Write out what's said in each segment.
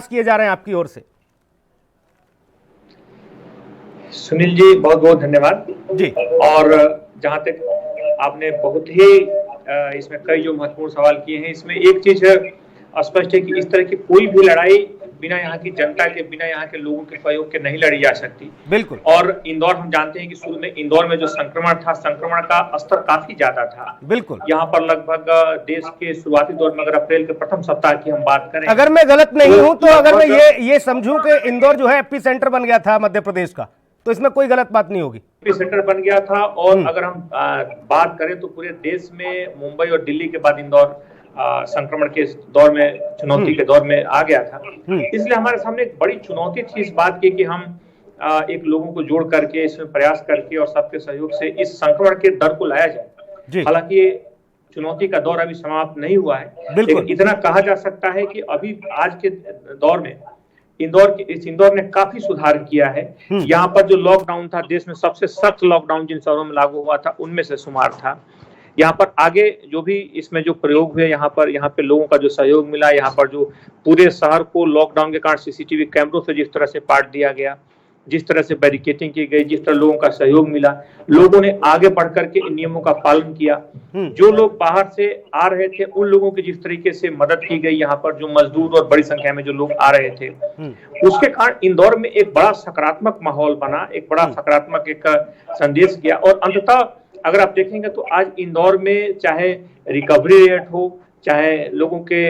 किए जा रहे हैं आपकी ओर से? सुनील जी, बहुत बहुत धन्यवाद जी। और जहां तक आपने बहुत ही इसमें कई जो महत्वपूर्ण सवाल किए हैं, इसमें एक चीज स्पष्ट है कि इस तरह की कोई भी लड़ाई बिना यहाँ की जनता के, बिना यहाँ के लोगों के सहयोग के नहीं लड़ी जा सकती। बिल्कुल। और इंदौर, हम जानते हैं कि शुरू में इंदौर में जो संक्रमण था, संक्रमण का स्तर काफी ज्यादा था। बिल्कुल। यहाँ पर लगभग देश के शुरुआती दौर में अगर अप्रैल के प्रथम सप्ताह की हम बात करें, अगर मैं गलत नहीं हूं तो अगर मैं ये समझूं कि इंदौर जो है एपी सेंटर बन गया था मध्य प्रदेश का, तो इसमें कोई गलत बात नहीं होगी। एपी सेंटर बन गया था। और अगर हम बात करें तो पूरे देश में मुंबई और दिल्ली के बाद इंदौर संक्रमण के दौर में, चुनौती के दौर में आ गया था। इसलिए हमारे सामने एक बड़ी चुनौती थी इस बात की कि हम एक लोगों को जोड़ करके, इसमें प्रयास करके और सबके सहयोग से इस संक्रमण के दर को लाया जाए। हालांकि ये चुनौती का दौर अभी समाप्त नहीं हुआ है, लेकिन इतना कहा जा सकता है कि अभी आज के दौर में इंदौर ने काफी सुधार किया है। यहाँ पर जो लॉकडाउन था, देश में सबसे सख्त लॉकडाउन जिन शहरों में लागू हुआ था उनमें से शुमार था। यहाँ पर आगे जो भी इसमें जो प्रयोग हुए, यहाँ पे लोगों का जो सहयोग मिला, यहाँ पर जो पूरे शहर को लॉकडाउन के कारण सीसीटीवी कैमरों से जिस तरह से पाट दिया गया, जिस तरह से बैरिकेडिंग की गई, जिस तरह लोगों का सहयोग मिला, लोगों ने आगे बढ़ करके इन नियमों का पालन किया। जो लोग बाहर से आ रहे थे उन लोगों की जिस तरीके से मदद की गई, यहाँ पर जो मजदूर और बड़ी संख्या में जो लोग आ रहे थे, उसके कारण इंदौर में एक बड़ा सकारात्मक माहौल बना, एक बड़ा सकारात्मक एक संदेश गया। और अंततः अगर आप देखेंगे तो आज इंदौर में चाहे रिकवरी रेट हो, चाहे लोगों के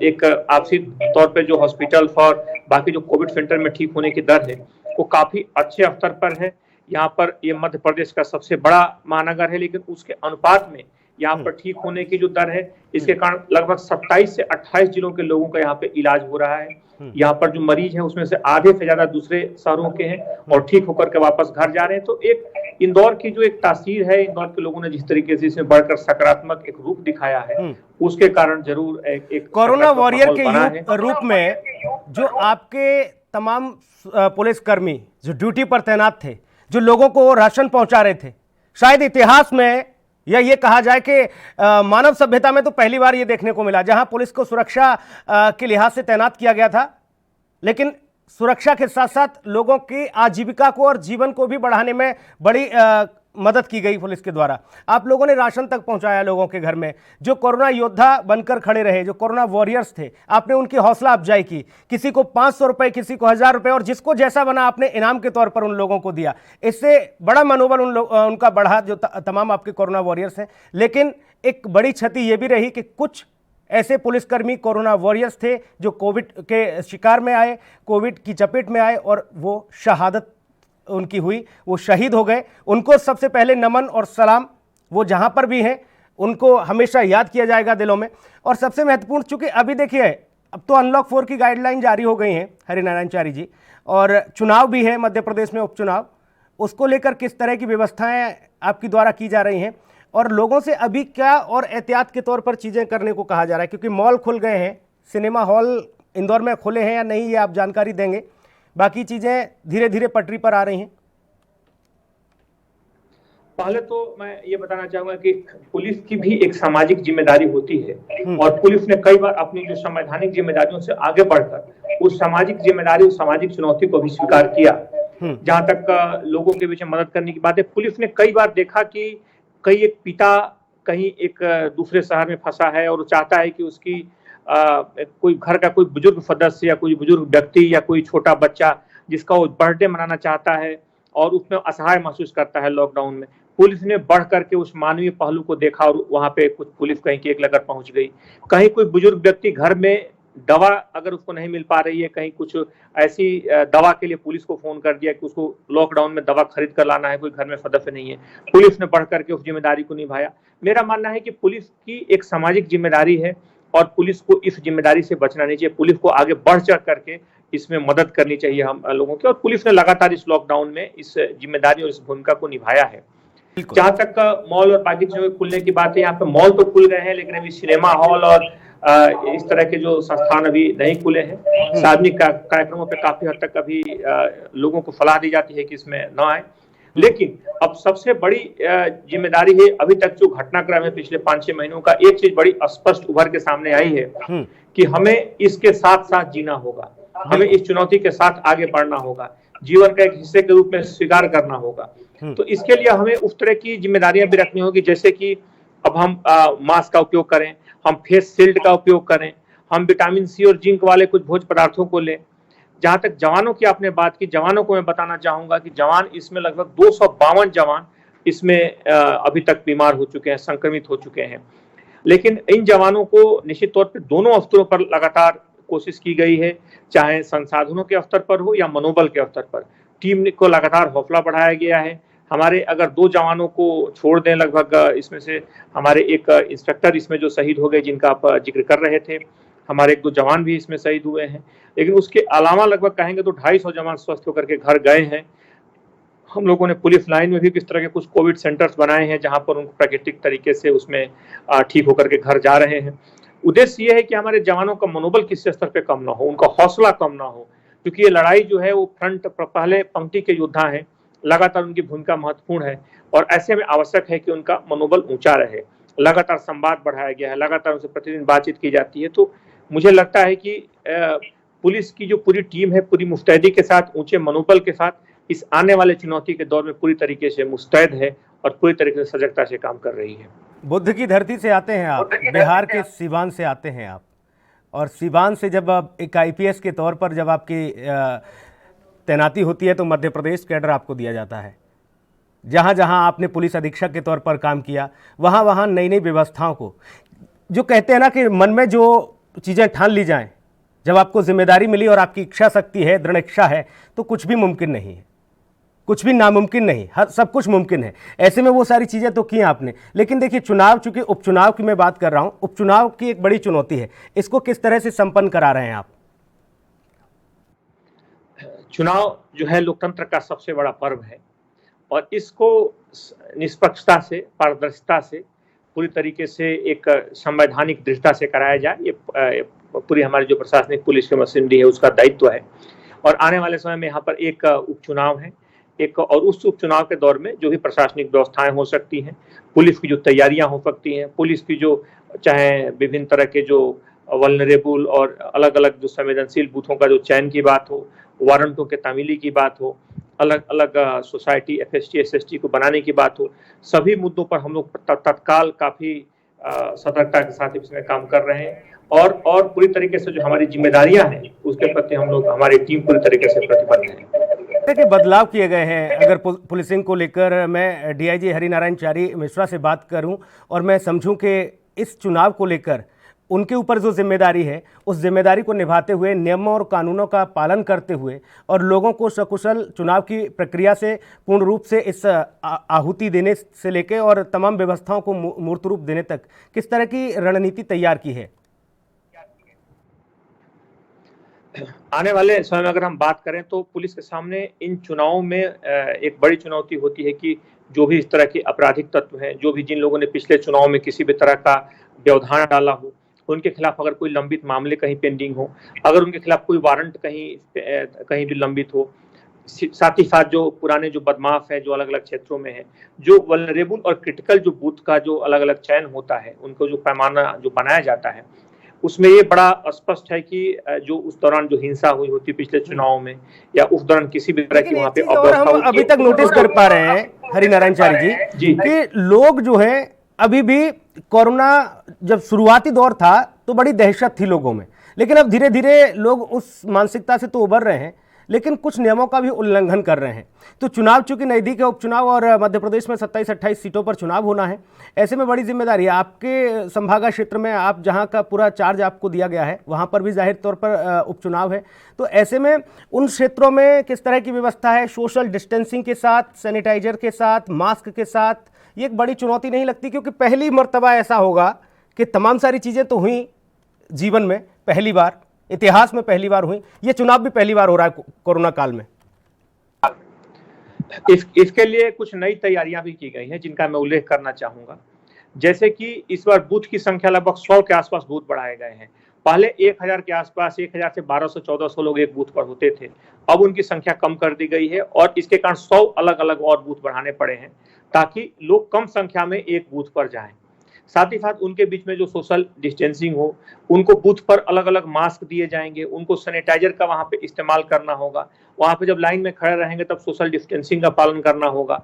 एक आपसी तौर पे जो हॉस्पिटल और बाकी जो कोविड सेंटर में ठीक होने की दर है वो काफी अच्छे स्तर पर है। यहाँ पर ये मध्य प्रदेश का सबसे बड़ा महानगर है, लेकिन उसके अनुपात में यहाँ पर ठीक होने की जो दर है, इसके कारण लगभग 27 से 28 जिलों के लोगों का यहाँ पे इलाज हो रहा है। यहाँ पर जो मरीज हैं उसमें से आधे से ज्यादा दूसरे शहरों के हैं और ठीक होकर के वापस घर जा रहे हैं। तो एक इंदौर की जो एक तासीर है, इंदौर के लोगों ने जिस तरीके से इसमें बढ़कर सकारात्मक एक रूप दिखाया है, उसके कारण जरूर एक कोरोना वॉरियर के रूप में जो आपके तमाम पुलिसकर्मी जो ड्यूटी पर तैनात थे, जो लोगों को राशन पहुंचा रहे थे, शायद इतिहास में या ये कहा जाए कि मानव सभ्यता में तो पहली बार ये देखने को मिला जहां पुलिस को सुरक्षा के लिहाज से तैनात किया गया था, लेकिन सुरक्षा के साथ साथ लोगों की आजीविका को और जीवन को भी बढ़ाने में बड़ी मदद की गई पुलिस के द्वारा। आप लोगों ने राशन तक पहुंचाया लोगों के घर में। जो कोरोना योद्धा बनकर खड़े रहे, जो कोरोना वॉरियर्स थे, आपने उनकी हौसला अफजाई की। किसी को 500 रुपए, किसी को 1000 रुपए, और जिसको जैसा बना आपने इनाम के तौर पर उन लोगों को दिया। इससे बड़ा मनोबल उनका बढ़ा, जो तमाम आपके कोरोना वॉरियर्स हैं। लेकिन एक बड़ी क्षति ये भी रही कि कुछ ऐसे पुलिसकर्मी कोरोना वॉरियर्स थे जो कोविड के शिकार में आए, कोविड की चपेट में आए और वो शहादत उनकी हुई, वो शहीद हो गए। उनको सबसे पहले नमन और सलाम, वो जहां पर भी हैं उनको हमेशा याद किया जाएगा दिलों में। और सबसे महत्वपूर्ण, चूंकि अभी देखिए अब तो अनलॉक 4 की गाइडलाइन जारी हो गई हैं हरिनारायणचारी जी, और चुनाव भी है मध्य प्रदेश में, उपचुनाव, उसको लेकर किस तरह की व्यवस्थाएं आपकी द्वारा की जा रही हैं और लोगों से अभी क्या और एहतियात के तौर पर चीज़ें करने को कहा जा रहा है? क्योंकि मॉल खुल गए हैं, सिनेमा हॉल इंदौर में खुले हैं या नहीं, ये आप जानकारी देंगे। बाकी चीजें धीरे धीरे पटरी पर आ रही हैं। पहले तो मैं ये बताना चाहूंगा कि पुलिस की भी एक सामाजिक जिम्मेदारी होती है और पुलिस ने कई बार अपनी जो संवैधानिक जिम्मेदारियों से आगे बढ़कर उस सामाजिक जिम्मेदारी, उस सामाजिक चुनौती को भी स्वीकार किया। जहां तक लोगों के बीच में मदद करने की बात है, पुलिस ने कई बार देखा कि कई एक पिता कहीं एक दूसरे शहर में फंसा है और चाहता है कि उसकी कोई घर का कोई बुजुर्ग सदस्य या कोई बुजुर्ग व्यक्ति या कोई छोटा बच्चा जिसका वो बर्थडे मनाना चाहता है और उसमें असहाय महसूस करता है लॉकडाउन में, पुलिस ने बढ़ करके उस मानवीय पहलू को देखा और वहां पे कुछ पुलिस कहीं की एक लगकर पहुंच गई। कहीं कोई बुजुर्ग व्यक्ति घर में दवा अगर उसको नहीं मिल पा रही है, कहीं कुछ ऐसी दवा के लिए पुलिस को फोन कर दिया कि उसको लॉकडाउन में दवा खरीद कर लाना है, कोई घर में सदस्य नहीं है, पुलिस ने बढ़ करके उस जिम्मेदारी को निभाया। मेरा मानना है कि पुलिस की एक सामाजिक जिम्मेदारी है और पुलिस को इस जिम्मेदारी से बचना नहीं चाहिए। पुलिस को आगे बढ़ चढ़ करके इसमें मदद करनी चाहिए हम लोगों की, और पुलिस ने लगातार इस लॉकडाउन में इस जिम्मेदारी और इस भूमिका को निभाया है। जहां तक मॉल और बाकी चीजों के खुलने की बात है, यहाँ पे मॉल तो खुल गए हैं लेकिन अभी सिनेमा हॉल और इस तरह के जो संस्थान अभी नहीं खुले हैं। सार्वजनिक कार्यक्रमों पे काफी हद तक अभी लोगों को सलाह दी जाती है कि इसमें न आए। लेकिन अब सबसे बड़ी जिम्मेदारी है, अभी तक जो घटनाक्रम है पिछले 5-6 महीनों का, एक चीज बड़ी स्पष्ट उभर के सामने आई है कि हमें इसके साथ साथ जीना होगा। हमें इस चुनौती के साथ आगे बढ़ना होगा, जीवन का एक हिस्से के रूप में स्वीकार करना होगा। तो इसके लिए हमें उस तरह की जिम्मेदारियां भी रखनी होगी, जैसे कि अब हम मास्क का उपयोग करें, हम फेस शील्ड का उपयोग करें, हम विटामिन सी और जिंक वाले कुछ भोज्य पदार्थों को लें। जहां तक जवानों की आपने बात की, जवानों को मैं बताना चाहूंगा कि जवान इसमें लगभग 252 जवान इसमें अभी तक बीमार हो चुके हैं, संक्रमित हो चुके हैं। लेकिन इन जवानों को निश्चित तौर पर दोनों स्तरों पर लगातार कोशिश की गई है, चाहे संसाधनों के स्तर पर हो या मनोबल के स्तर पर। टीम को लगातार हौसला बढ़ाया गया है। हमारे अगर 2 जवानों को छोड़ दें, लगभग इसमें से हमारे एक इंस्पेक्टर इसमें जो शहीद हो गए, जिनका आप जिक्र कर रहे थे, हमारे 1-2 जवान भी इसमें शहीद हुए हैं। लेकिन उसके अलावा लगभग कहेंगे तो 250 जवान स्वस्थ होकर के घर गए हैं। हम लोगों ने पुलिस लाइन में भी किस तरह के कुछ कोविड सेंटर्स बनाए हैं, जहां पर उनको प्राकृतिक तरीके से उसमें ठीक होकर के घर जा रहे हैं। उद्देश्य ये है कि हमारे जवानों का मनोबल किसी स्तर पे कम ना हो, उनका हौसला कम ना हो, क्योंकि ये लड़ाई जो है वो फ्रंट पहले पंक्ति के योद्धा हैं, लगातार उनकी भूमिका महत्वपूर्ण है और ऐसे में आवश्यक है कि उनका मनोबल ऊंचा रहे। लगातार संवाद बढ़ाया गया है, लगातार उनसे प्रतिदिन बातचीत की जाती है। तो मुझे लगता है कि पुलिस की जो पूरी टीम है, पूरी मुस्तैदी के साथ, ऊंचे मनोबल के साथ इस आने वाले चुनौती के दौर में पूरी तरीके से मुस्तैद है और पूरी तरीके से सजगता से काम कर रही है। बुद्ध की धरती से आते हैं आप, बिहार के सीवान से आते हैं आप, और सीवान से जब आप एक आईपीएस के तौर पर जब आपकी तैनाती होती है तो मध्य प्रदेश कैडर आपको दिया जाता है। जहाँ जहाँ आपने पुलिस अधीक्षक के तौर पर काम किया, वहाँ वहाँ नई नई व्यवस्थाओं को, जो कहते हैं ना कि मन में जो चीज़ें ठान ली जाएं, जब आपको जिम्मेदारी मिली और आपकी इच्छा शक्ति है, दृढ़ इच्छा है, तो कुछ भी मुमकिन नहीं है, कुछ भी नामुमकिन नहीं, हर सब कुछ मुमकिन है। ऐसे में वो सारी चीज़ें तो की आपने। लेकिन देखिए, चुनाव, चूंकि उपचुनाव की मैं बात कर रहा हूँ, उपचुनाव की एक बड़ी चुनौती है, इसको किस तरह से संपन्न करा रहे हैं आप? चुनाव जो है लोकतंत्र का सबसे बड़ा पर्व है और इसको निष्पक्षता से, पारदर्शिता से, पूरी तरीके से एक संवैधानिक दृढ़ता से कराया जाए, ये पूरी हमारी जो प्रशासनिक पुलिस की मशीनरी है उसका दायित्व है। और आने वाले समय में यहाँ पर एक उपचुनाव है, एक, और उस उपचुनाव के दौर में जो भी प्रशासनिक व्यवस्थाएं हो सकती हैं, पुलिस की जो तैयारियां हो सकती हैं, पुलिस की जो चाहे विभिन्न तरह के जो वल्नरेबल और अलग अलग जो संवेदनशील बूथों का जो चयन की बात हो, वारंटों के तामीली की बात हो, अलग अलग सोसाइटी एफएसटी एसएसटी को बनाने की बात हो, सभी मुद्दों पर हम लोग तत्काल काफी सतर्कता के साथ इसमें काम कर रहे हैं और पूरी तरीके से जो हमारी जिम्मेदारियां हैं उसके प्रति हम लोग, हमारी टीम पूरी तरीके से प्रतिबद्ध है। के बदलाव किए गए हैं। अगर पुलिसिंग को लेकर मैं डीआईजी हरिनारायण चारी मिश्रा से बात करूं और मैं समझूं कि इस चुनाव को लेकर उनके ऊपर जो जिम्मेदारी है, उस जिम्मेदारी को निभाते हुए, नियमों और कानूनों का पालन करते हुए और लोगों को सकुशल चुनाव की प्रक्रिया से पूर्ण रूप से इस आहुति देने से लेकर और तमाम व्यवस्थाओं को मूर्त रूप देने तक किस तरह की रणनीति तैयार की है? आने वाले समय में अगर हम बात करें तो पुलिस के सामने इन चुनावों में एक बड़ी चुनौती होती है कि जो भी इस तरह के आपराधिक तत्व हैं, जो भी जिन लोगों ने पिछले चुनाव में किसी भी तरह का व्यवधान डाला हो, उनके खिलाफ अगर कोई लंबित मामले कहीं पेंडिंग हो, अगर उनके खिलाफ कोई वारंट कहीं भी लंबित हो, साथ ही साथ जो पुराने जो बदमाश हैं, जो अलग अलग क्षेत्रों में हैं, जो वल्नरेबल और क्रिटिकल जो बूथ का जो अलग अलग चयन होता है, उनको जो पैमाना जो बनाया जाता है, उसमें ये बड़ा स्पष्ट है कि जो उस दौरान जो हिंसा हुई होती पिछले चुनाव में या उस दौरान किसी भी तरह की वहाँ पे अव्यवस्था हम अभी तक नोटिस कर पा रहे हैं हरिनारायण चारी जी कि लोग जो है अभी भी, कोरोना जब शुरुआती दौर था तो बड़ी दहशत थी लोगों में, लेकिन अब धीरे धीरे लोग उस मानसिकता से तो उबर रहे हैं, लेकिन कुछ नियमों का भी उल्लंघन कर रहे हैं। तो चुनाव चूंकि नज़दीक है, उपचुनाव, और मध्य प्रदेश में 27-28 सीटों पर चुनाव होना है, ऐसे में बड़ी जिम्मेदारी है आपके संभागा क्षेत्र में, आप जहां का पूरा चार्ज आपको दिया गया है, वहां पर भी जाहिर तौर पर उपचुनाव है। तो ऐसे में उन क्षेत्रों में किस तरह की व्यवस्था है, सोशल डिस्टेंसिंग के साथ, सैनिटाइजर के साथ, मास्क के साथ? ये एक बड़ी चुनौती नहीं लगती? क्योंकि पहली मर्तबा ऐसा होगा कि तमाम सारी चीज़ें तो हुई जीवन में, पहली बार, इतिहास में पहली बार हुई, ये चुनाव भी पहली बार हो रहा है कोरोना काल में। इसके लिए कुछ नई तैयारियां भी की गई हैं जिनका मैं उल्लेख करना चाहूंगा। जैसे कि इस बार बूथ की संख्या लगभग 100 के आसपास बूथ बढ़ाए गए हैं। पहले 1000 के आसपास, 1000 से 1200-1400 लोग एक बूथ पर होते थे, अब उनकी संख्या कम कर दी गई है और इसके कारण 100 अलग अलग और बूथ बढ़ाने पड़े हैं ताकि लोग कम संख्या में एक बूथ पर जाएं। साथ ही साथ उनके बीच में जो सोशल डिस्टेंसिंग हो, उनको बूथ पर अलग अलग मास्क दिए जाएंगे, उनको सैनिटाइजर का वहां पे इस्तेमाल करना होगा, वहां पे जब लाइन में खड़े रहेंगे तब सोशल डिस्टेंसिंग का पालन करना होगा।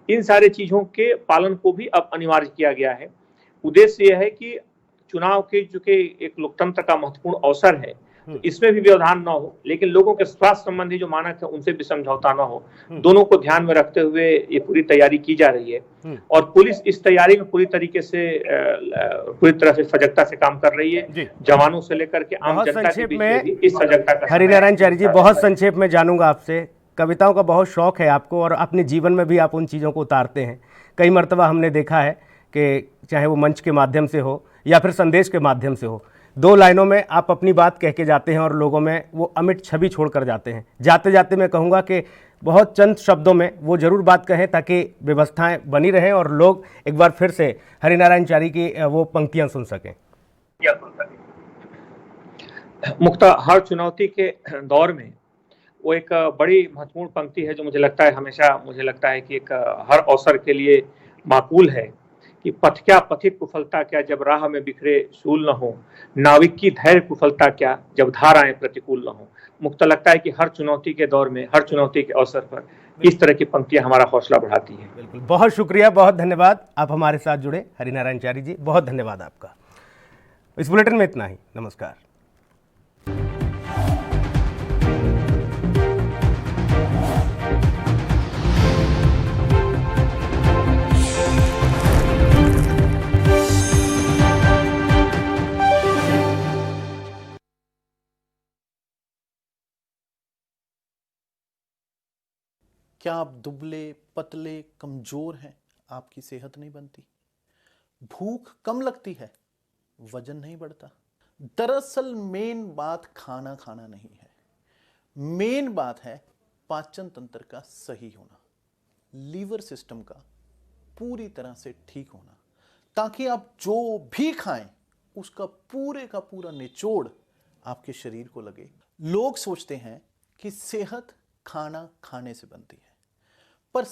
इन सारे चीजों के पालन को भी अब अनिवार्य किया गया है। उद्देश्य यह है कि चुनाव के चूंकि एक लोकतंत्र का महत्वपूर्ण अवसर है, तो इसमें भी व्यवधान न हो, लेकिन लोगों के स्वास्थ्य संबंधी जो मानक है उनसे भी समझौता न हो। दोनों को ध्यान में रखते हुए ये पूरी तैयारी की जा रही है और पुलिस इस तैयारी में पूरी तरीके से पूरी तरह से सजगता से काम कर रही है। जवानों से लेकर के आम बहुत जनता के संक्षेप बीच में में भी इस सजगता का हरिनारायण चारी जी, बहुत संक्षेप में जानूंगा आपसे, कविताओं का बहुत शौक है आपको और अपने जीवन में भी आप उन चीज़ों को उतारते हैं। कई मर्तबा हमने देखा है कि चाहे वो मंच के माध्यम से हो या फिर संदेश के माध्यम से हो, 2 लाइनों में आप अपनी बात कह के जाते हैं और लोगों में वो अमिट छवि छोड़ कर जाते हैं। जाते जाते मैं कहूँगा कि बहुत चंद शब्दों में वो ज़रूर बात कहें ताकि व्यवस्थाएं बनी रहें और लोग एक बार फिर से हरिनारायण चारी की वो पंक्तियां सुन सकें। मुख्ता हर चुनौती के दौर में वो एक बड़ी महत्वपूर्ण पंक्ति है जो मुझे लगता है हमेशा मुझे लगता है कि एक हर अवसर के लिए माकूल है कि पथ क्या पथिक कुफलता क्या जब राह में बिखरे शूल न हो, नाविक की धैर्य कुफलता क्या जब धाराएं प्रतिकूल न हो। मुझे लगता है कि हर चुनौती के दौर में हर चुनौती के अवसर पर इस तरह की पंक्तियां हमारा हौसला बढ़ाती है। बिल्कुल, बहुत शुक्रिया, बहुत धन्यवाद, आप हमारे साथ जुड़े हरिनारायण चारी जी, बहुत धन्यवाद आपका। इस बुलेटिन में इतना ही, नमस्कार। क्या आप दुबले पतले कमजोर हैं? आपकी सेहत नहीं बनती, भूख कम लगती है, वजन नहीं बढ़ता। दरअसल मेन बात खाना खाना नहीं है, मेन बात है पाचन तंत्र का सही होना, लीवर सिस्टम का पूरी तरह से ठीक होना, ताकि आप जो भी खाएं उसका पूरे का पूरा निचोड़ आपके शरीर को लगे। लोग सोचते हैं कि सेहत खाना खाने से बनती है, पर